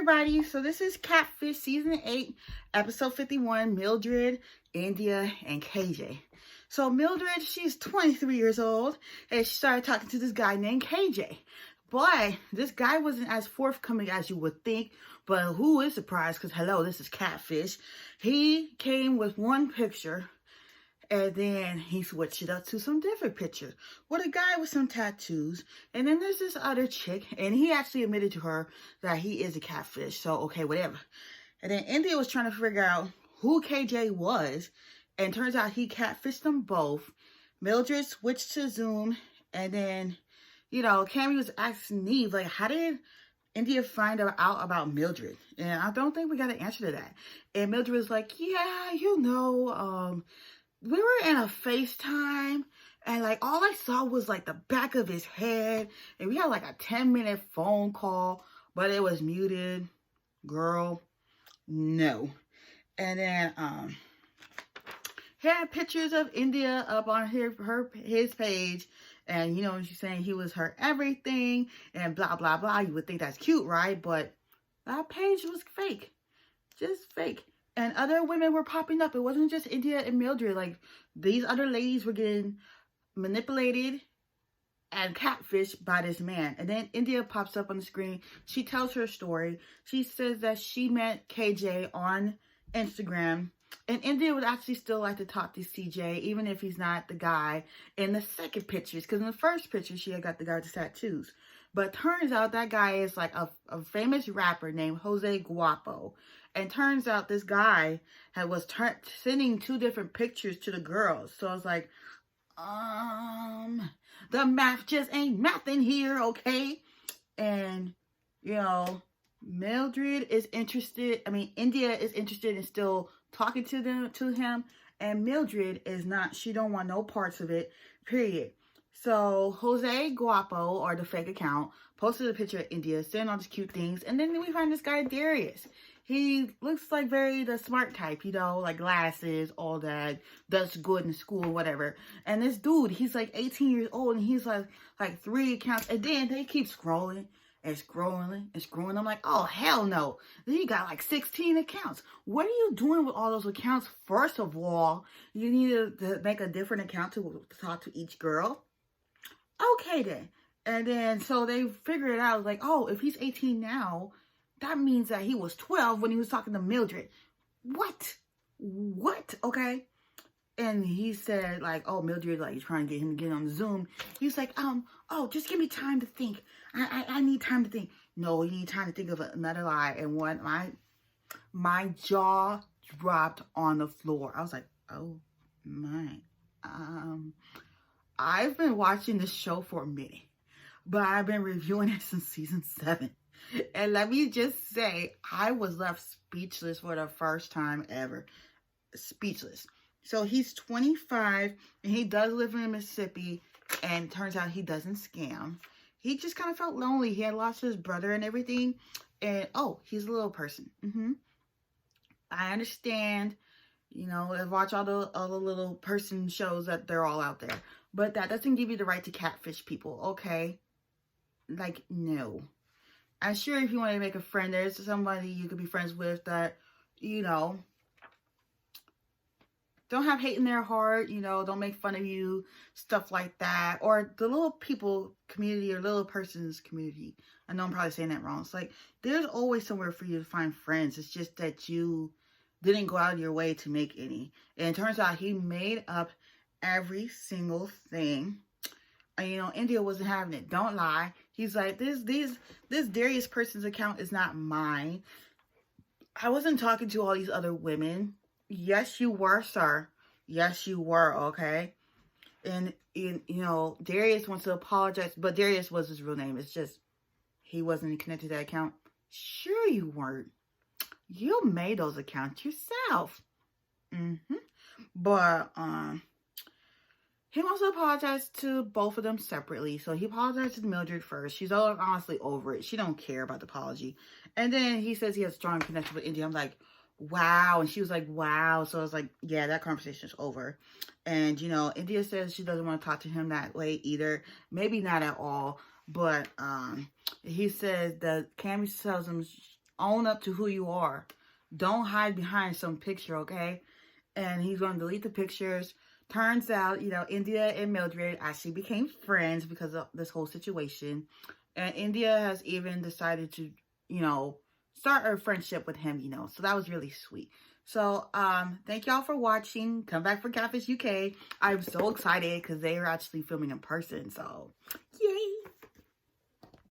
everybody, so this is Catfish Season 8, Episode 51, Mlydred, India, and KJ. So Mlydred, she's 23 years old, and she started talking to this guy named KJ. But this guy wasn't as forthcoming as you would think, but who is surprised, because hello, this is Catfish. He came with one picture, and then he switched it up to some different pictures with a guy with some tattoos. And then there's this other chick, and he actually admitted to her that he is a catfish. So, okay, whatever. And then India was trying to figure out who KJ was. And turns out he catfished them both. Mlydred switched to Zoom. And then, you know, Cammy was asking Neve, like, how did India find out about Mlydred? And I don't think we got an answer to that. And Mlydred was like, yeah, you know, we were in a FaceTime, and like all I saw was like the back of his head, and we had like a 10-minute phone call, but it was muted. Girl, no. And then he had pictures of India up on his page, and you know, she's saying he was her everything and blah blah blah. You would think that's cute, right? But that page was fake, just fake. And other women were popping up. It wasn't just India and Mlydred. Like, these other ladies were getting manipulated and catfished by this man. And then India pops up on the screen. She tells her story. She says that she met KJ on Instagram. And India would actually still like to talk to CJ, even if he's not the guy in the second pictures. Because in the first picture, she had got the guy with the tattoos. But turns out that guy is like a famous rapper named Jose Guapo. And turns out this guy was sending two different pictures to the girls. So I was like, the math just ain't mathing here, okay? And, you know, Mlydred is interested. I mean, India is interested in still talking to him. And Mlydred is not. She don't want no parts of it, period. So Jose Guapo, or the fake account, posted a picture of India saying all these cute things. And then we find this guy, Darius. He looks like the smart type, you know, like glasses, all that, does good in school, whatever. And this dude, he's like 18 years old, and he's like 3 accounts. And then they keep scrolling and scrolling and scrolling. I'm like, oh, hell no. Then you got like 16 accounts. What are you doing with all those accounts? First of all, you need to make a different account to talk to each girl. Okay, then. And then, so they figured it out, like, oh, if he's 18 now, that means that he was 12 when he was talking to Mlydred. What? Okay. And he said, like, oh, Mlydred, like, trying to get him to get on Zoom. He's like, oh, just give me time to think. I need time to think. No, you need time to think of another lie. And what my jaw dropped on the floor. I was like, oh my. I've been watching this show for a minute, but I've been reviewing it since season 7. And let me just say, I was left speechless for the first time ever. Speechless. So he's 25, and he does live in Mississippi, and it turns out he doesn't scam. He just kind of felt lonely. He had lost his brother and everything. And, oh, he's a little person. I understand. You know, I watch all the little person shows that they're all out there. But that doesn't give you the right to catfish people, okay? Like, no. I'm sure if you want to make a friend, there's somebody you could be friends with that, you know, don't have hate in their heart, you know, don't make fun of you, stuff like that. Or the little people community or little person's community. I know I'm probably saying that wrong. It's like, there's always somewhere for you to find friends. It's just that you didn't go out of your way to make any. And it turns out he made up every single thing. And, you know, India wasn't having it. Don't lie. He's like, this Darius person's account is not mine. I wasn't talking to all these other women. Yes, you were, sir. Yes, you were, okay? And, you know, Darius wants to apologize. But Darius was his real name. It's just, he wasn't connected to that account. Sure you weren't. You made those accounts yourself. But, he wants to apologize to both of them separately. So he apologized to Mlydred first. She's honestly over it. She don't care about the apology. And then he says he has a strong connection with India. I'm like, wow. And she was like, wow. So I was like, yeah, that conversation is over. And, you know, India says she doesn't want to talk to him that way either. Maybe not at all. But he says that Cammy tells him Own up to who you are. Don't hide behind some picture, okay? And he's going to delete the pictures. Turns out, you know, India and Mlydred actually became friends because of this whole situation. And India has even decided to, you know, start a friendship with him, you know. So that was really sweet. So, thank y'all for watching. Come back for Catfish UK. I'm so excited because they are actually filming in person. So, yeah.